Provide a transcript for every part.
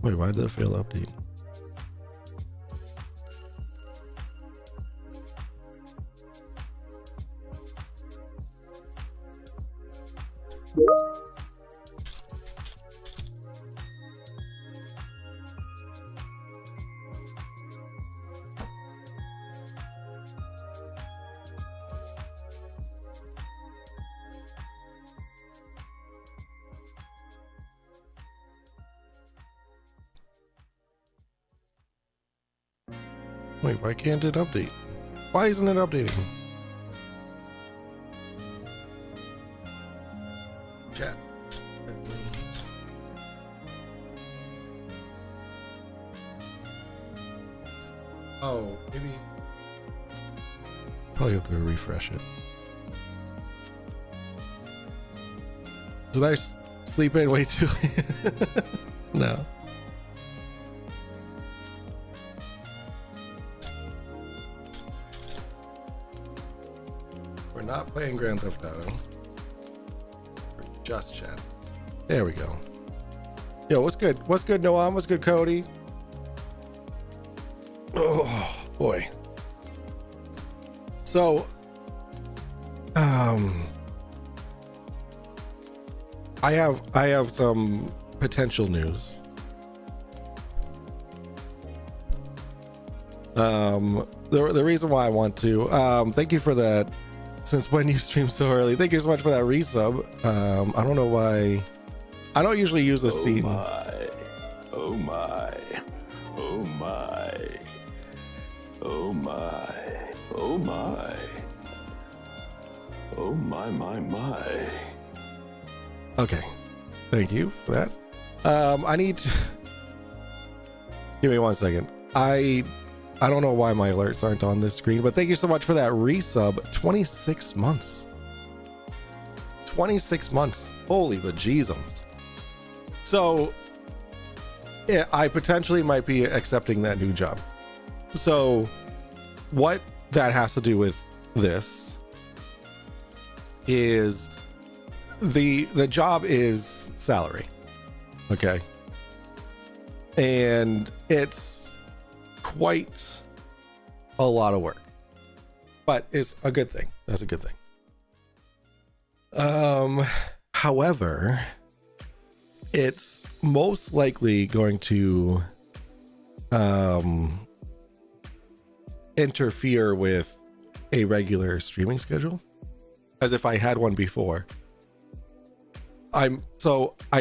Wait, why did that fail update? Wait, why can't it update? Why isn't it updating? Chat. Oh, maybe. Probably have to refresh it. Did I sleep in way too late? No. We're not playing Grand Theft Auto. We're just chat. There we go. Yo, what's good? What's good, Noam? What's good, Cody? Oh boy. So, I have some potential news. The reason why I want to thank you for that. Since when you stream so early, thank you so much for that resub. I don't know why. I don't usually use the scene. Oh my. Oh my. Oh my. Oh my. Oh my, my. Okay, thank you for that. I need to give me 1 second. I don't know why my alerts aren't on this screen, but thank you so much for that resub. 26 months. 26 months. Holy bejesus. So yeah, I potentially might be accepting that new job. So what that has to do with this is the job is salary. Okay. And it's quite a lot of work, but it's a good thing. That's a good thing. However, it's most likely going to interfere with a regular streaming schedule, as if I had one before. I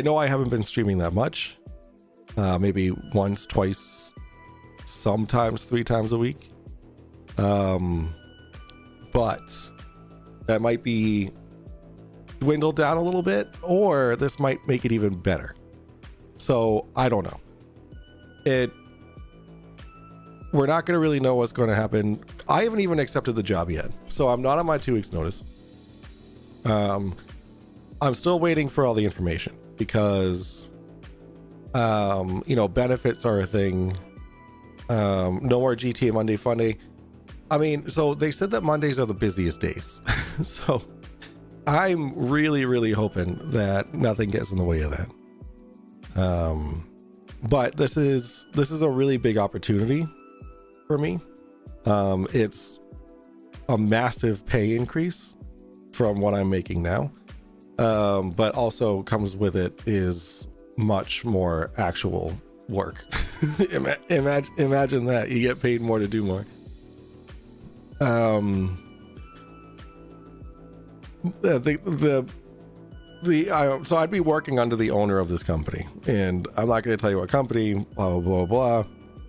know I haven't been streaming that much, maybe once, twice, sometimes 3 times a week, but that might be dwindled down a little bit, or this might make it even better. So I don't know. We're not going to really know what's going to happen. I haven't even accepted the job yet, so I'm not on my 2 weeks notice. I'm still waiting for all the information because benefits are a thing. No more GTA Monday Funday. I mean, so they said that Mondays are the busiest days. So I'm really, really hoping that nothing gets in the way of that. But this is a really big opportunity for me. It's a massive pay increase from what I'm making now. But also comes with it is much more actual work. Imagine that you get paid more to do more. So I'd be working under the owner of this company, and I'm not going to tell you what company, blah, blah, blah, blah.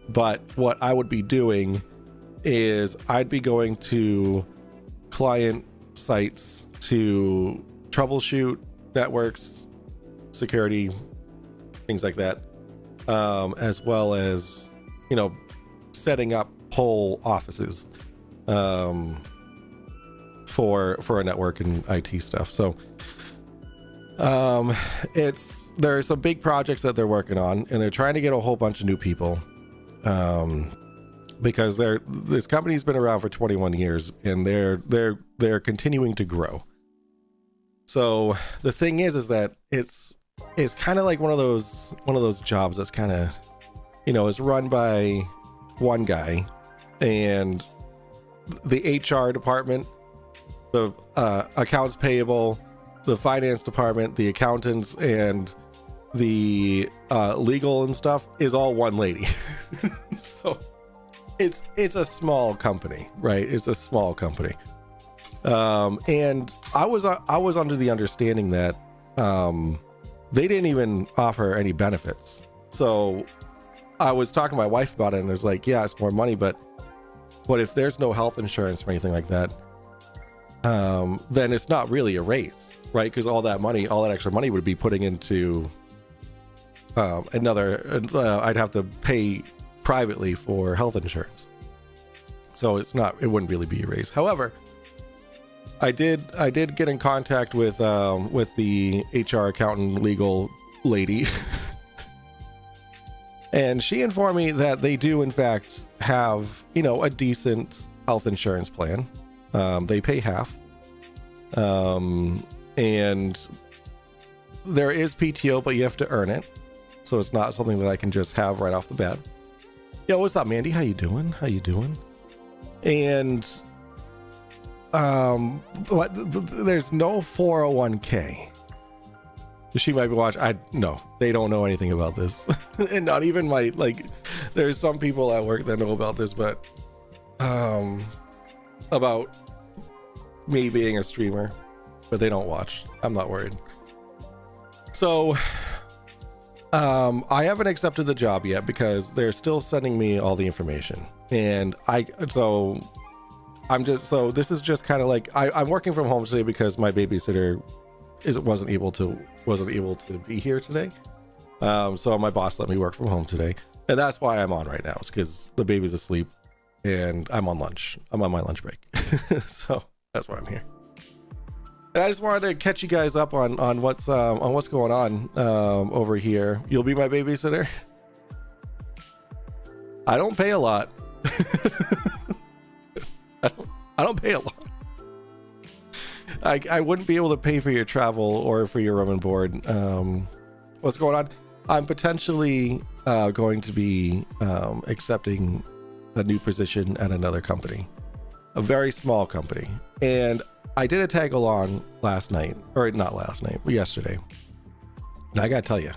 But what I would be doing is I'd be going to client sites to troubleshoot networks, security, things like that, as well as, setting up whole offices for a network and IT stuff. So there are some big projects that they're working on, and they're trying to get a whole bunch of new people, because this company's been around for 21 years, and they're continuing to grow. So the thing is that it's kind of like one of those jobs that's kind of is run by one guy, and the HR department, the accounts payable, the finance department, the accountants, and the legal and stuff is all one lady. So it's a small company, right? It's a small company. And I was under the understanding that they didn't even offer any benefits. So I was talking to my wife about it, and it was like, yeah, it's more money, but if there's no health insurance or anything like that, then it's not really a raise, right? Because all that extra money would be putting into I'd have to pay privately for health insurance. So it wouldn't really be a raise. However, I did get in contact with the HR accountant legal lady. And she informed me that they do in fact have, a decent health insurance plan. They pay half. And there is PTO, but you have to earn it. So it's not something that I can just have right off the bat. Yo, what's up, Mandy? How you doing? And but there's no 401k. She might be watching. No, they don't know anything about this. And not even there's some people at work that know about this, but about me being a streamer, but they don't watch. I'm not worried. So I haven't accepted the job yet because they're still sending me all the information, and this is just kind of like I'm working from home today because my babysitter wasn't able to be here today. So my boss let me work from home today, and that's why I'm on right now. It's because the baby's asleep and I'm on lunch. I'm on my lunch break. So that's why I'm here. And I just wanted to catch you guys up on what's going on over here. You'll be my babysitter. I don't pay a lot. I don't pay a lot. I wouldn't be able to pay for your travel or for your room and board. What's going on? I'm potentially going to be accepting a new position at another company, a very small company. And I did a tag along yesterday. And I gotta tell you,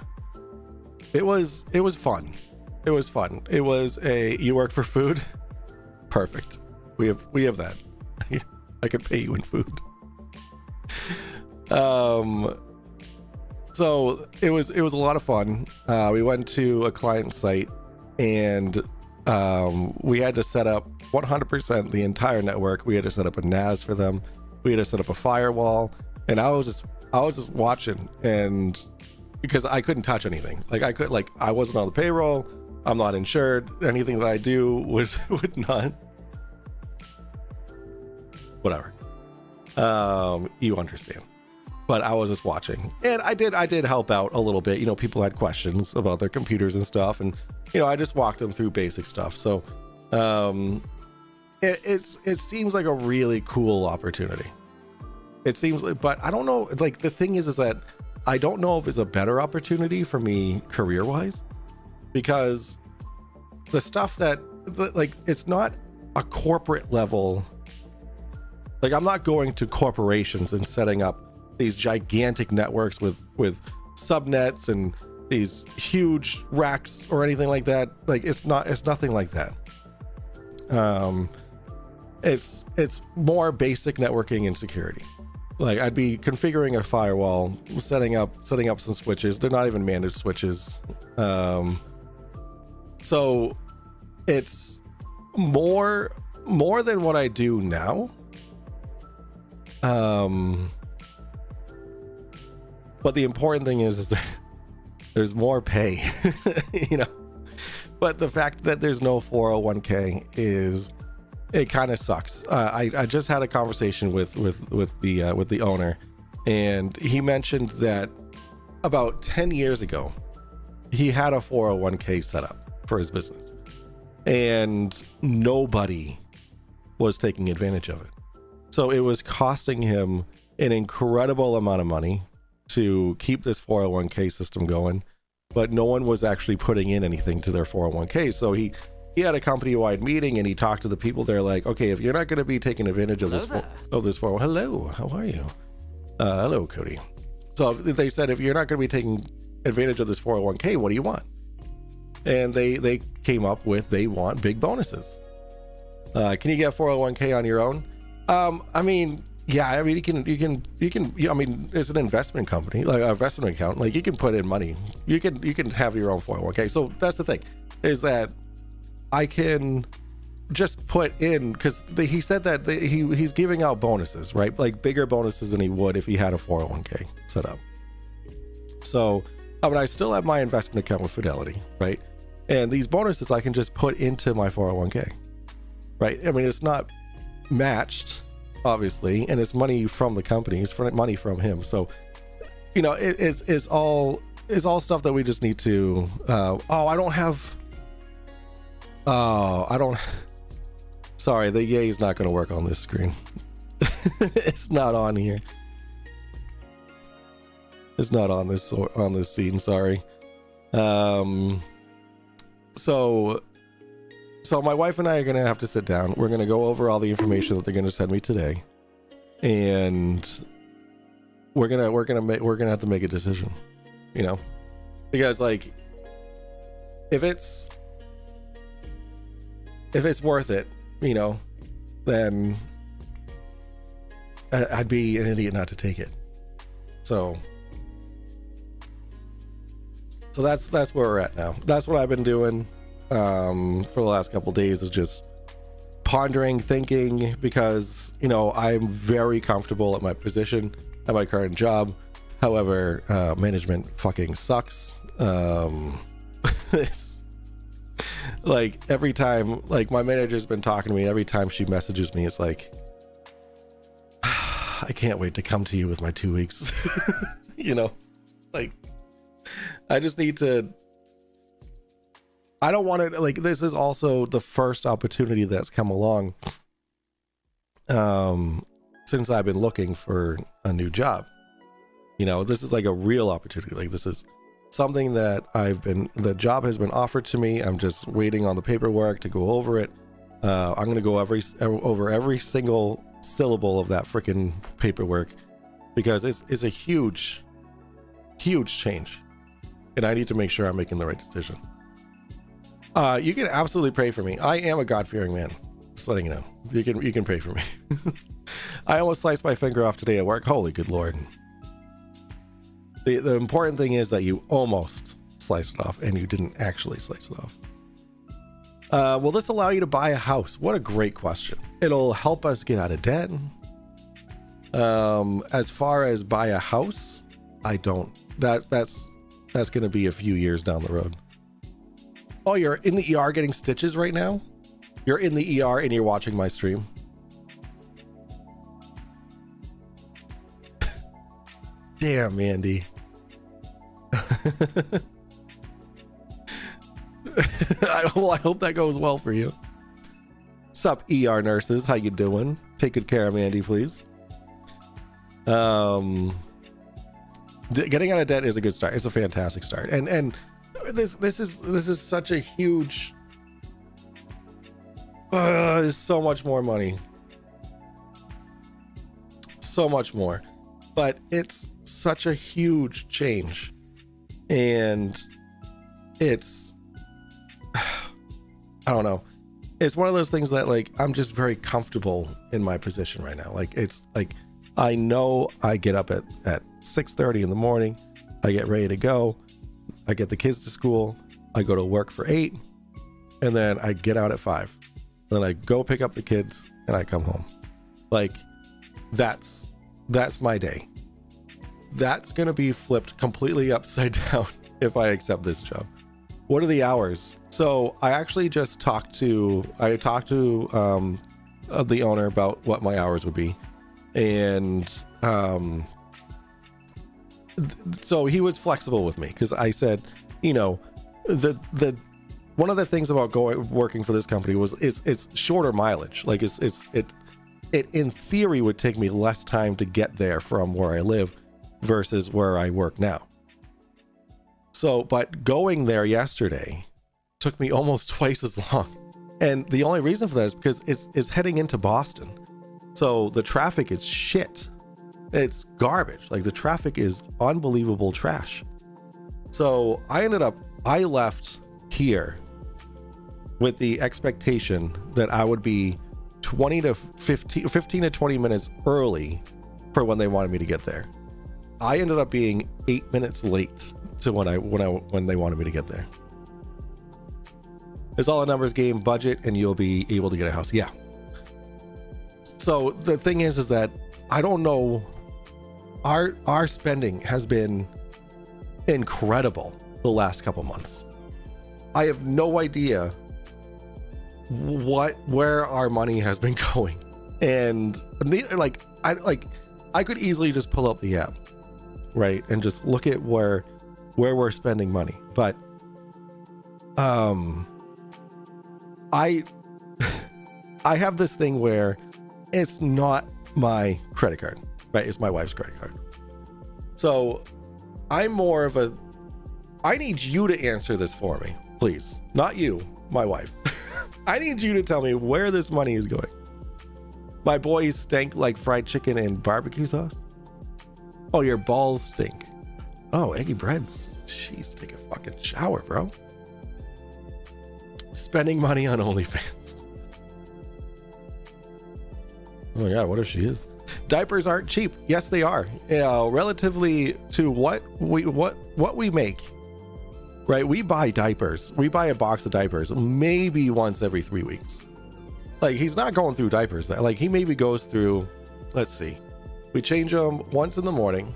it was fun. It was fun. It was you work for food? Perfect. We have that. I could pay you in food. So it was a lot of fun. We went to a client site, and we had to set up 100% the entire network. We had to set up a NAS for them. We had to set up a firewall, and I was just watching, and because I couldn't touch anything. I wasn't on the payroll. I'm not insured. Anything that I do would not. Whatever. You understand. But I was just watching, and I did help out a little bit. People had questions about their computers and stuff, and I just walked them through basic stuff. So it seems like a really cool opportunity. It seems like, but I don't know. The thing is that I don't know if it's a better opportunity for me career wise, because the stuff that it's not a corporate level. I'm not going to corporations and setting up these gigantic networks with subnets and these huge racks or anything like that. It's nothing like that. It's more basic networking and security. I'd be configuring a firewall, setting up some switches. They're not even managed switches. So it's more than what I do now. But the important thing is there's more pay, but the fact that there's no 401k it kind of sucks. I just had a conversation with the owner, and he mentioned that about 10 years ago, he had a 401k set up for his business, and nobody was taking advantage of it. So it was costing him an incredible amount of money to keep this 401k system going. but no one was actually putting in anything to their 401k. So he had a company-wide meeting, and he talked to the people there like, okay, if you're not going to be taking advantage of this 401, hello, how are you? Hello, Cody. So they said, if you're not going to be taking advantage of this 401k, what do you want? And they came up with, they want big bonuses. Can you get 401k on your own? I mean, yeah, I mean, you can, I mean, it's an investment company, like an investment account, like you can put in money, you can have your own 401k. So that's the thing, is that I can just put in, because he said that he's giving out bonuses, right? Like bigger bonuses than he would if he had a 401k set up. So, I mean, I still have my investment account with Fidelity, right? And these bonuses I can just put into my 401k, right? I mean, it's not matched, obviously, and it's money from the company, it's money from him. So, you know, it's all stuff that we just need to, sorry, the yay is not going to work on this screen. It's not on here. It's not on this scene, sorry. So my wife and I are going to have to sit down. We're going to go over all the information that they're going to send me today, and we're going to have to make a decision, you know, because like if it's worth it, you know, then I'd be an idiot not to take it. So that's where we're at now. That's what I've been doing for the last couple of days, is just pondering, thinking, because, you know, I'm very comfortable at my position, at my current job. However, management fucking sucks. It's like every time, like my manager's been talking to me, every time she messages me, it's like, I can't wait to come to you with my 2 weeks. You know, like I just need to, I don't want to, like, this is also the first opportunity that's come along since I've been looking for a new job. You know, this is like a real opportunity. Like, this is something that the job has been offered to me. I'm just waiting on the paperwork to go over it. I'm going to go over every single syllable of that freaking paperwork, because it's a huge change, and I need to make sure I'm making the right decision. You can absolutely pray for me. I am a God-fearing man. Just letting you know. You can pray for me. I almost sliced my finger off today at work. Holy good Lord. The important thing is that you almost sliced it off and you didn't actually slice it off. Will this allow you to buy a house? What a great question. It'll help us get out of debt. As far as buy a house, I don't. That's going to be a few years down the road. Oh, you're in the ER getting stitches right now? You're in the ER and you're watching my stream? Damn, Andy. I hope that goes well for you. Sup, ER nurses? How you doing? Take good care of Andy, please. Getting out of debt is a good start. It's a fantastic start, and this is such a huge. There's so much more money, so much more, but it's such a huge change, and it's, I don't know. It's one of those things that, like, I'm just very comfortable in my position right now. Like, it's like, I know I get up at 6:30 in the morning. I get ready to go. I get the kids to school. I go to work for 8, and then I get out at 5. Then I go pick up the kids and I come home. Like, that's my day. That's going to be flipped completely upside down if I accept this job. What are the hours? So I actually just talked to the owner about what my hours would be. And so he was flexible with me, because I said, you know, the one of the things about working for this company was it's shorter mileage. Like it in theory would take me less time to get there from where I live versus where I work now. So, but going there yesterday took me almost twice as long. And the only reason for that is because it's heading into Boston. So the traffic is shit. It's garbage. Like the traffic is unbelievable trash. So I left here with the expectation that I would be 15 to 20 minutes early for when they wanted me to get there. I ended up being 8 minutes late to when they wanted me to get there. It's all a numbers game, budget, and you'll be able to get a house. Yeah. So the thing is that I don't know. Our spending has been incredible the last couple months. I have no idea where our money has been going, and I could easily just pull up the app, right, and just look at where we're spending money. But I have this thing where it's not my credit card, right? It's my wife's credit card. So I'm more of I need you to answer this for me, please. Not you, my wife. I need you to tell me where this money is going. My boys stink like fried chicken and barbecue sauce. Oh, your balls stink. Oh, eggy breads. Jeez, take a fucking shower, bro. Spending money on OnlyFans. Oh yeah, what if she is? Diapers aren't cheap. Yes, they are. Relatively to what we make. Right? We buy diapers. We buy a box of diapers maybe once every 3 weeks. Like, he's not going through diapers. Like, he maybe goes through, let's see. We change them once in the morning.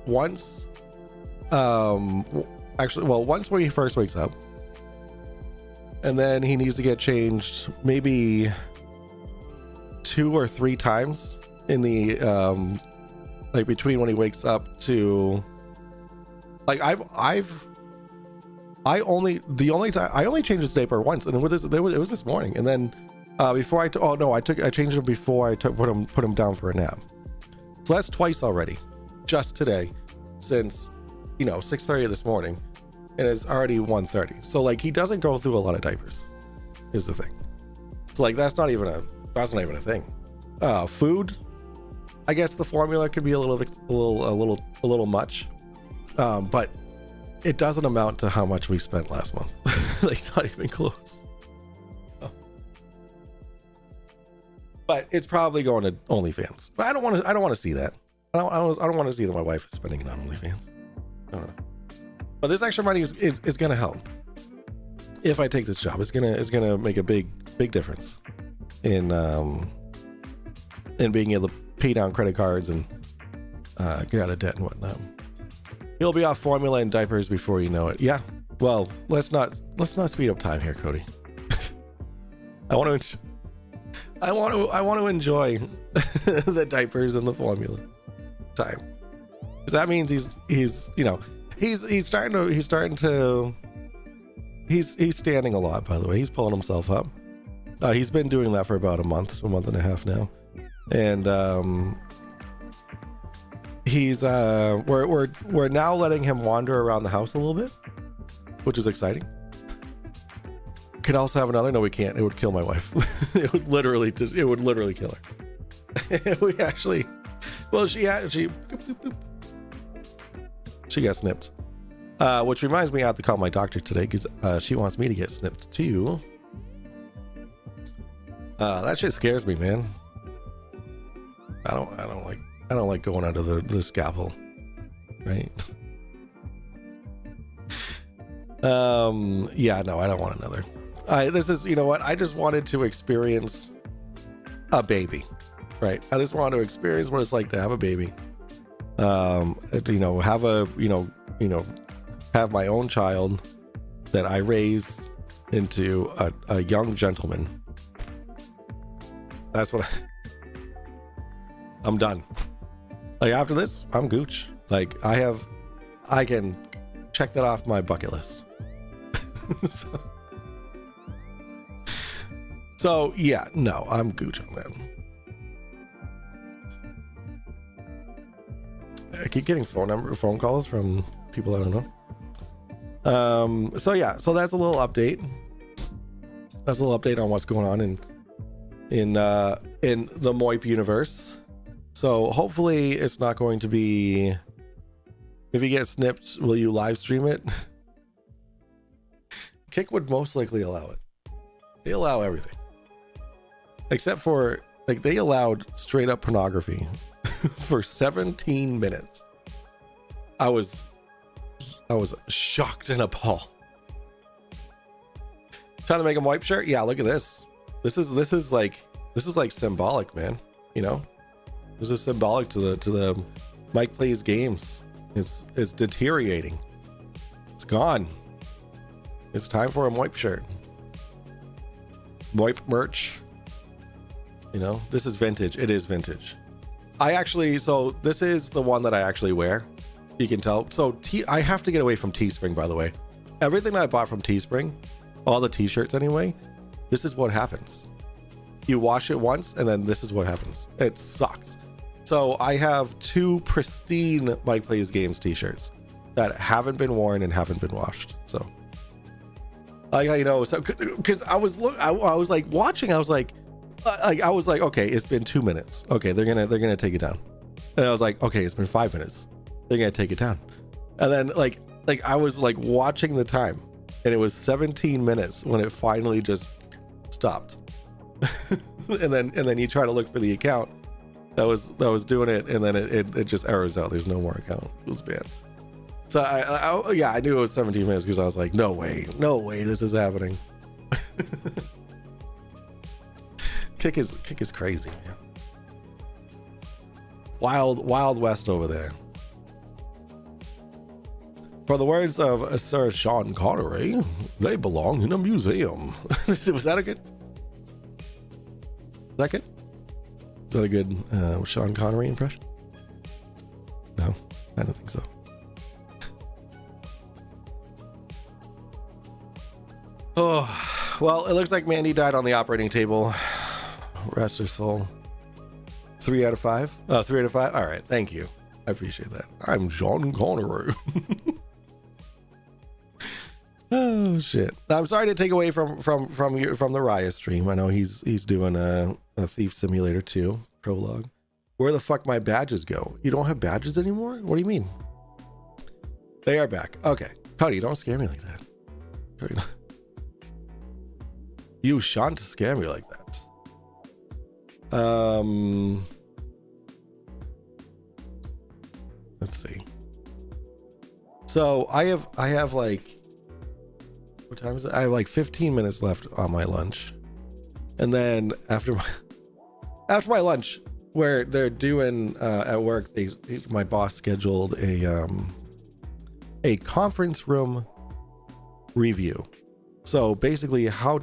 Once once when he first wakes up. And then he needs to get changed maybe 2 or 3 times in the like between when he wakes up to, like, I only changed his diaper once, and it was this morning. And then before I changed him before I put him down for a nap. So that's twice already, just today, since 6:30 this morning, and it's already 1:30. So like, he doesn't go through a lot of diapers, is the thing. So like, that's not even a thing. Food, I guess the formula could be a little much, but it doesn't amount to how much we spent last month. Like, not even close. Oh. But it's probably going to OnlyFans. But I don't want to see that. I don't want to see that my wife is spending it on OnlyFans. I don't know. But this extra money is going to help. If I take this job, it's gonna make a big difference in being able to pay down credit cards and get out of debt and whatnot. You'll be off formula and diapers before you know it. Yeah. Well, let's not speed up time here, Cody. I want to enjoy the diapers and the formula time, because that means he's standing a lot. By the way, he's pulling himself up. He's been doing that for about a month and a half now, and we're now letting him wander around the house a little bit, which is exciting. Can also have another. No, we can't. It would kill my wife. It would literally kill her. We actually, well, she got snipped, which reminds me I have to call my doctor today, because she wants me to get snipped too. That shit scares me, man. I don't like going under the scalpel, right? Yeah, no, I don't want another. This is, you know what? I just wanted to experience a baby, right? I just wanted to experience what it's like to have a baby. Have my own child that I raised into a young gentleman. That's what I'm done. Like, after this, I'm gooch. Like, I can check that off my bucket list. So yeah, no, I'm gooch on that. I keep getting phone calls from people I don't know. So yeah, so that's a little update. That's a little update on what's going on in the Moip universe. So hopefully it's not going to be, if you get snipped, will you live stream it? Kick would most likely allow it. They allow everything. Except for, like, they allowed straight up pornography for 17 minutes. I was shocked and appalled. Trying to make a Moip shirt? Yeah, look at this. This is like symbolic, man. You know? This is symbolic to the Mike Plays Games. It's deteriorating. It's gone. It's time for a Moip shirt. Moip merch. You know, this is vintage. It is vintage. So this is the one that I actually wear. You can tell. So I have to get away from Teespring, by the way. Everything that I bought from Teespring, all the t-shirts anyway, this is what happens. You wash it once and then this is what happens. It sucks. So I have 2 pristine Mike Plays Games t-shirts that haven't been worn and haven't been washed. So you know, so because I was like watching, I was like, okay, it's been 2 minutes. Okay, they're gonna take it down. And I was like, okay, it's been 5 minutes. They're gonna take it down. And then like I was like watching the time, and it was 17 minutes when it finally just stopped. and then you try to look for the account that was doing it, and then it just errors out. There's no more account. It was bad. So I knew it was 17 minutes because I was like, no way this is happening. Kick is crazy, man. Wild West over there. For the words of Sir Sean Connery, they belong in a museum. Was that a good? Is that good? Is that a good Sean Connery impression? No, I don't think so. Oh, well, it looks like Mandy died on the operating table. Rest her soul. 3 out of 5? 3 out of 5? All right, thank you. I appreciate that. I'm Sean Connery. Oh shit! I'm sorry to take away from the Riot stream. I know he's doing a Thief Simulator 2 prologue. Where the fuck my badges go? You don't have badges anymore? What do you mean? They are back. Okay, Cody, don't scare me like that. Cody, you shan't scare me like that. Let's see. So I have like, what time is it? I have like 15 minutes left on my lunch, and then after my lunch, where they're doing at work, my boss scheduled a conference room review. So basically, a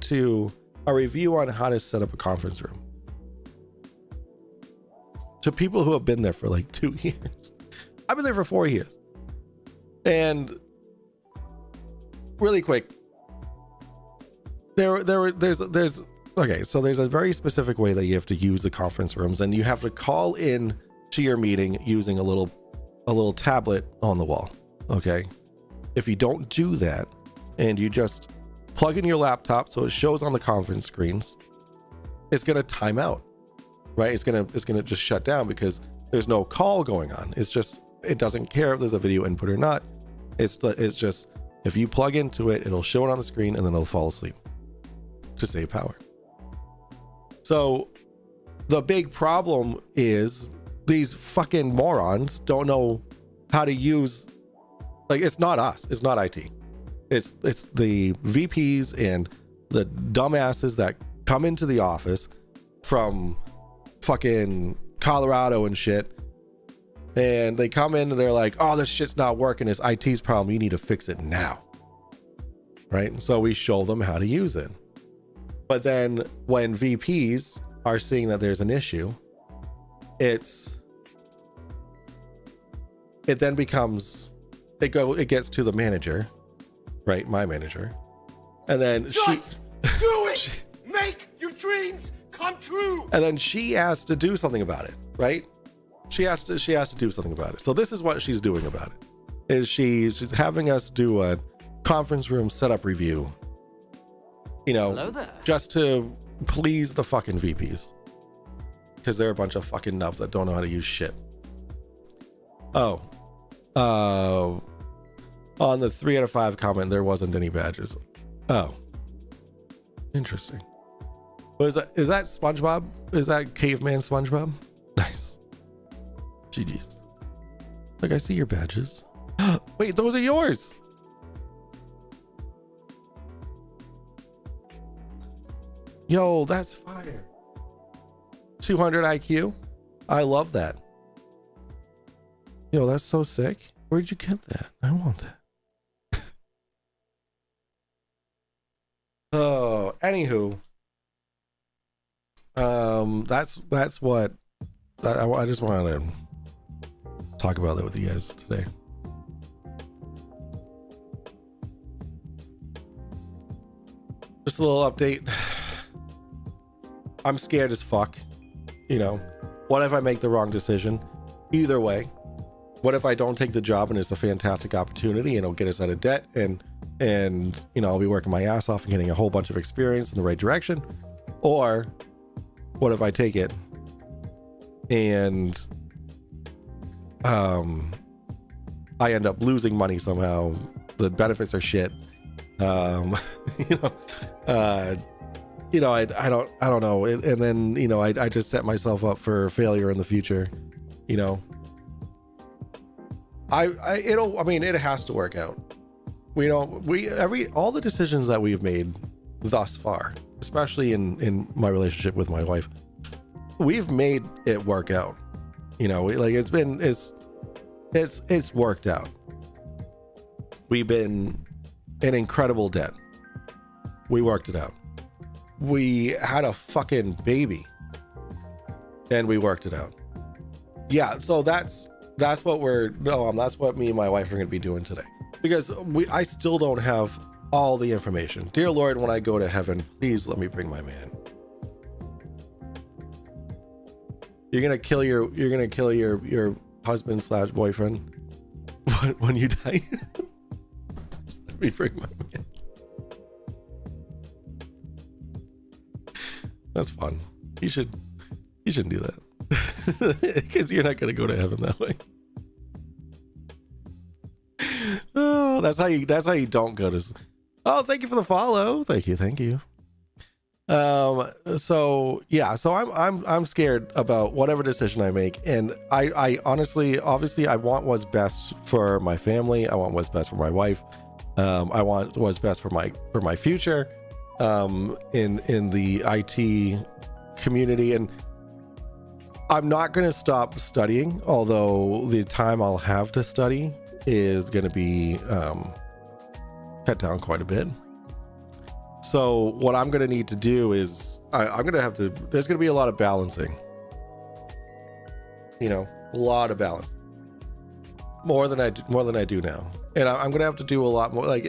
review on how to set up a conference room to people who have been there for like 2 years. I've been there for 4 years, and really quick. There's okay, so there's a very specific way that you have to use the conference rooms, and you have to call in to your meeting using a little tablet on the wall. Okay, if you don't do that and you just plug in your laptop so it shows on the conference screens, it's gonna time out, right? It's gonna just shut down because there's no call going on. It doesn't care if there's a video input or not. It's just, if you plug into it, it'll show it on the screen and then it'll fall asleep to save power. So the big problem is these fucking morons don't know how to use, like, it's not us, it's not IT, it's the VPs and the dumbasses that come into the office from fucking Colorado and shit, and they come in and they're like, oh, this shit's not working, it's IT's problem, you need to fix it now, right? So we show them how to use it. But then when VPs are seeing that there's an issue, it then becomes, it gets to the manager, right? My manager. And then Just do it! Make your dreams come true! And then she has to do something about it, right? She has to do something about it. So this is what she's doing about it. Is she's having us do conference room setup review, you know, Hello there. just to please the fucking VPs, because they're a bunch of fucking nubs that don't know how to use shit. Oh, on the 3 out of 5 comment, there wasn't any badges. Oh, interesting. What is that? Is that SpongeBob? Is that caveman SpongeBob? Nice. GG's. Like, I see your badges. Wait, those are yours. Yo, that's fire. 200 IQ. I love that. Yo, that's so sick. Where'd you get that? I want that. Oh, anywho, that's what I just wanted to talk about that with you guys today. Just a little update. I'm scared as fuck. You know, what if I make the wrong decision? Either way, what if I don't take the job and it's a fantastic opportunity and it'll get us out of debt and you know, I'll be working my ass off and getting a whole bunch of experience in the right direction? Or what if I take it and I end up losing money somehow? The benefits are shit. I don't know. And then, you know, I just set myself up for failure in the future, you know. It has to work out. All the decisions that we've made thus far, especially in my relationship with my wife, we've made it work out. You know, like it's worked out. We've been in incredible debt. We worked it out. We had a fucking baby and we worked it out. Yeah, so that's what that's what me and my wife are going to be doing today, because I still don't have all the information. Dear Lord, when I go to heaven, please let me bring my man. You're going to kill your husband / boyfriend when you die. Let me bring my man. That's fun. You shouldn't do that, because you're not going to go to heaven that way. Oh, that's how you don't go to. Oh, thank you for the follow. Thank you. So yeah, so I'm scared about whatever decision I make, and I honestly, obviously, I want what's best for my family. I want what's best for my wife. I want what's best for my future. In the IT community, and I'm not going to stop studying, although the time I'll have to study is going to be cut down quite a bit. So what I'm going to need to do is there's going to be a lot of balancing, you know, a lot of balance, more than I do now. And I'm going to have to do a lot more. Like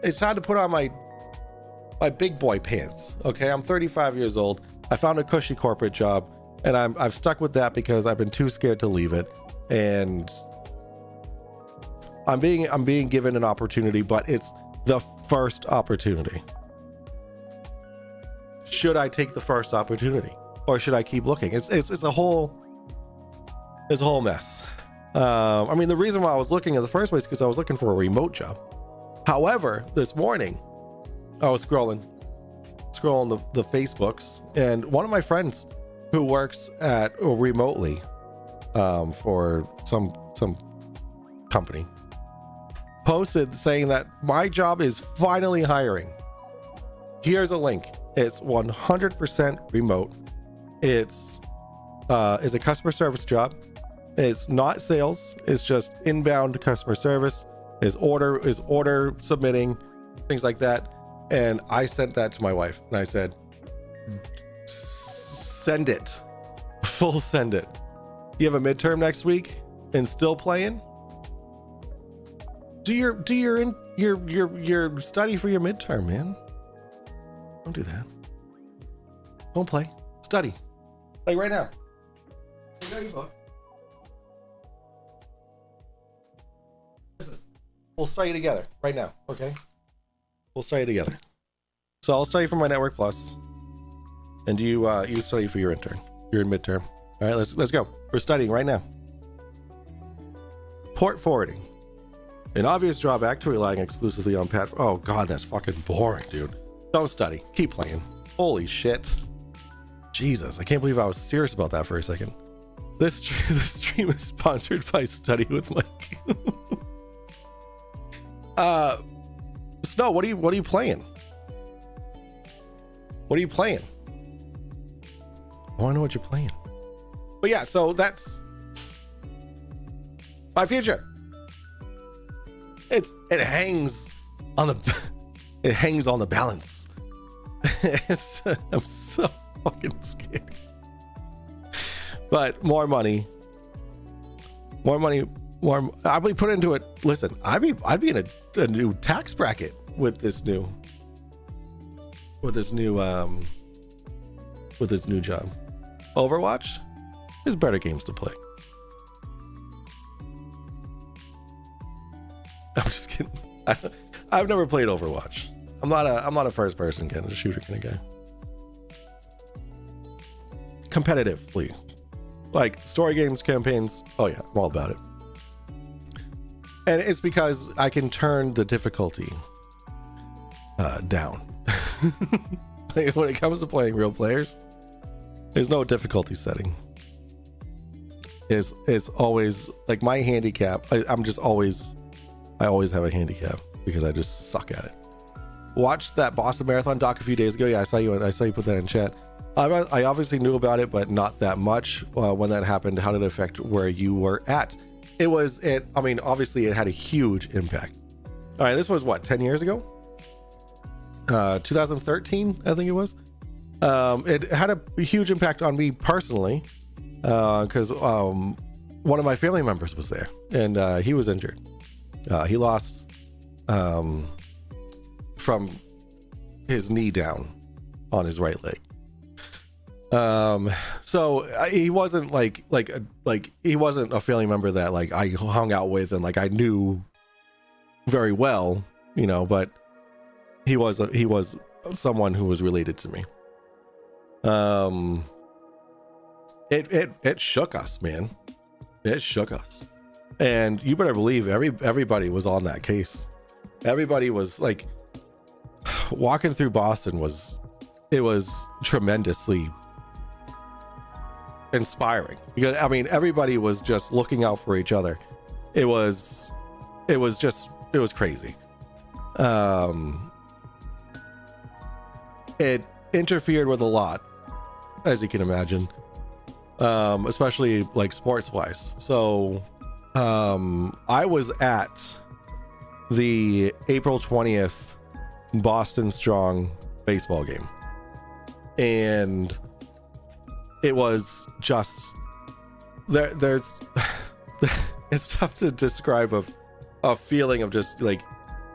it's time to put on my big boy pants. Okay, I'm 35 years old. I found a cushy corporate job, and I've stuck with that because I've been too scared to leave it. And I'm being given an opportunity, but it's the first opportunity. Should I take the first opportunity, or should I keep looking? It's a whole mess. I mean, the reason why I was looking in the first place is because I was looking for a remote job. However, this morning I was scrolling the Facebooks, and one of my friends who works remotely for some company posted saying that my job is finally hiring. Here's a link. It's 100% remote. It's a customer service job. It's not sales. It's just inbound customer service. Is order submitting, things like that. And I sent that to my wife, and I said, send it. Full send it. You have a midterm next week and still playing? Do your study for your midterm, man. Don't do that. Don't play. Study. Like right now. Listen. We'll study together right now, okay? We'll study together. So I'll study for my Network Plus, and you study for your intern. You're in midterm. All right, let's go. We're studying right now. Port forwarding. An obvious drawback to relying exclusively on Pat. Oh god, that's fucking boring, dude. Don't study. Keep playing. Holy shit. Jesus, I can't believe I was serious about that for a second. This stream is sponsored by Study with Mike. Snow, what are you playing? What are you playing? I want to know what you're playing. But yeah, so that's my future. It hangs on the balance. I'm so fucking scared. But more money. I'll be put into it. Listen, I'd be in a new tax bracket with this new job. Overwatch is better games to play. I'm just kidding. I've never played Overwatch. I'm not a first person kind of shooter kind of guy. Competitively, like story games, campaigns. Oh yeah, I'm all about it. And it's because I can turn the difficulty down. Like, when it comes to playing real players, there's no difficulty setting. It's always like my handicap. I always have a handicap because I just suck at it. Watched that Boston Marathon doc a few days ago. Yeah, I saw you put that in chat. I obviously knew about it, but not that much when that happened. How did it affect where you were at? Obviously it had a huge impact. All right, this was what, 10 years ago? 2013, I think it was. It had a huge impact on me personally because one of my family members was there and he was injured. He lost from his knee down on his right leg. So he wasn't like he wasn't a family member that like I hung out with and like I knew very well, you know, but he was someone who was related to me. It shook us, man. It shook us. And you better believe everybody was on that case. Everybody was like, walking through Boston was tremendously inspiring because everybody was just looking out for each other. It was crazy. It interfered with a lot, as you can imagine, especially like sports wise. So I was at the April 20th Boston Strong baseball game, and it was just there's it's tough to describe a feeling of just like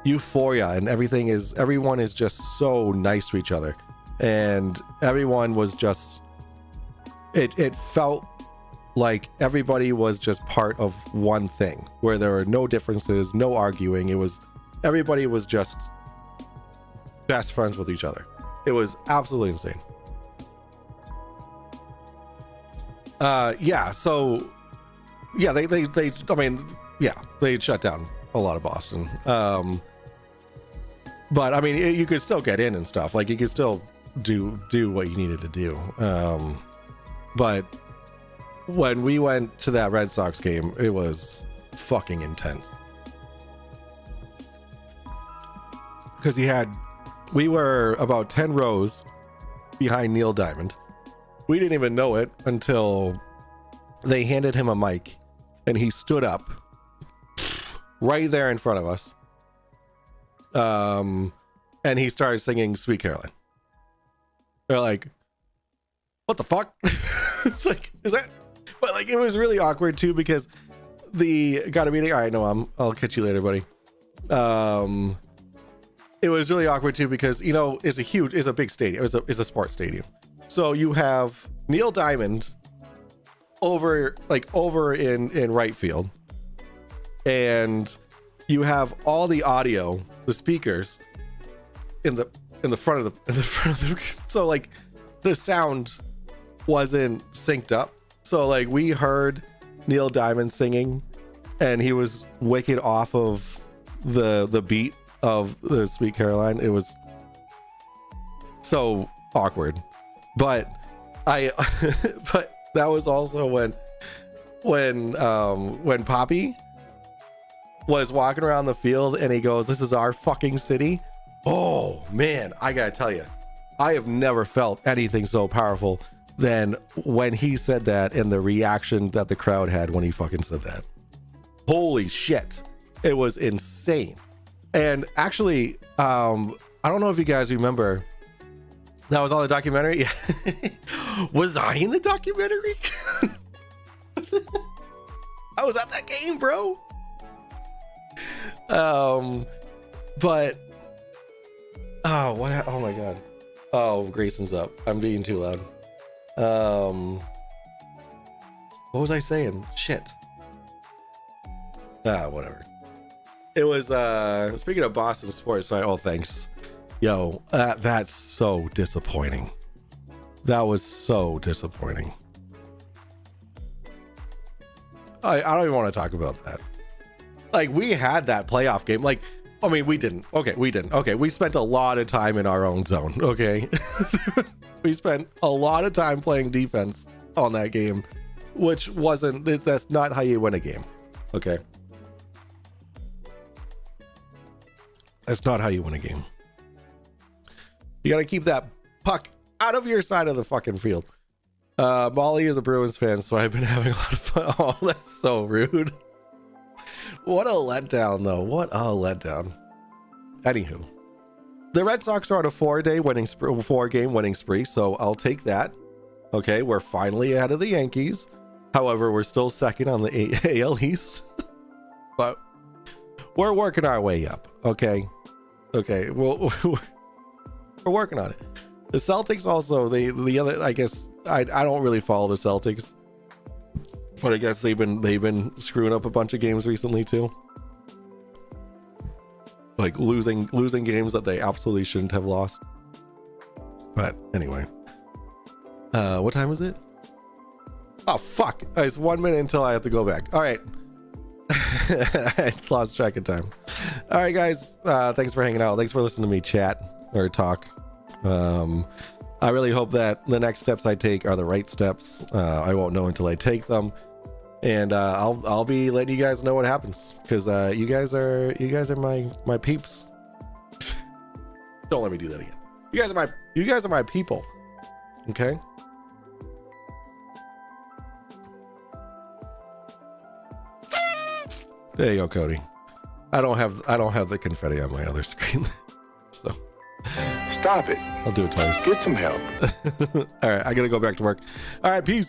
euphoria, and everyone is just so nice to each other, and everyone was just it felt like everybody was just part of one thing where there were no differences, no arguing. Everybody was just best friends with each other. It was absolutely insane. They shut down a lot of Boston. But you could still get in and stuff. Like you could still do what you needed to do. But when we went to that Red Sox game, it was fucking intense. Because we were about 10 rows behind Neil Diamond. We didn't even know it until they handed him a mic and he stood up right there in front of us. And he started singing Sweet Caroline. They're like, what the fuck? It's like, is that? But like, it was really awkward too because got a meeting. All right, no, I'll catch you later, buddy. It was really awkward too because, you know, it's a big stadium. It's a sports stadium. So you have Neil Diamond over in right field, and you have all the audio, the speakers in the front of the so like the sound wasn't synced up. So like we heard Neil Diamond singing and he was wicked off of the beat of the Sweet Caroline. It was so awkward. But but that was also when Poppy was walking around the field and he goes, "This is our fucking city." Oh man, I gotta tell you, I have never felt anything so powerful than when he said that and the reaction that the crowd had when he fucking said that. Holy shit, it was insane. And actually, I don't know if you guys remember, that was on the documentary. Was I in the documentary? I was at that game, bro. But oh my god. Oh, Grayson's up. I'm being too loud. What was I saying? Shit. Whatever. It was speaking of Boston sports. Oh, thanks. Yo, that's so disappointing. That was so disappointing. I don't even want to talk about that. Like, we had that playoff game. Like, I mean, we didn't. Okay, we didn't. Okay, we spent a lot of time in our own zone. Okay. We spent a lot of time playing defense on that game, which that's not how you win a game. Okay. That's not how you win a game. You got to keep that puck out of your side of the fucking field. Molly is a Bruins fan, so I've been having a lot of fun. Oh, that's so rude. What a letdown, though. What a letdown. Anywho, the Red Sox are on a 4-game winning spree, so I'll take that. Okay, we're finally ahead of the Yankees. However, we're still second on the AL East. But we're working our way up. Okay. Well, we're working on it. The Celtics also, the other, I guess, I don't really follow the Celtics, but I guess they've been screwing up a bunch of games recently too. Like losing games that they absolutely shouldn't have lost. But anyway, what time is it? Oh fuck! It's 1 minute until I have to go back. All right. I lost track of time. All right, guys. Thanks for hanging out. Thanks for listening to me chat or talk. I really hope that the next steps I take are the right steps. I won't know until I take them, and I'll be letting you guys know what happens, because you guys are my peeps. Don't let me do that again. You guys are my people. Okay. There you go, Cody. I don't have the confetti on my other screen, so. Stop it. I'll do it twice. Get some help. All right, I gotta go back to work. All right, peace.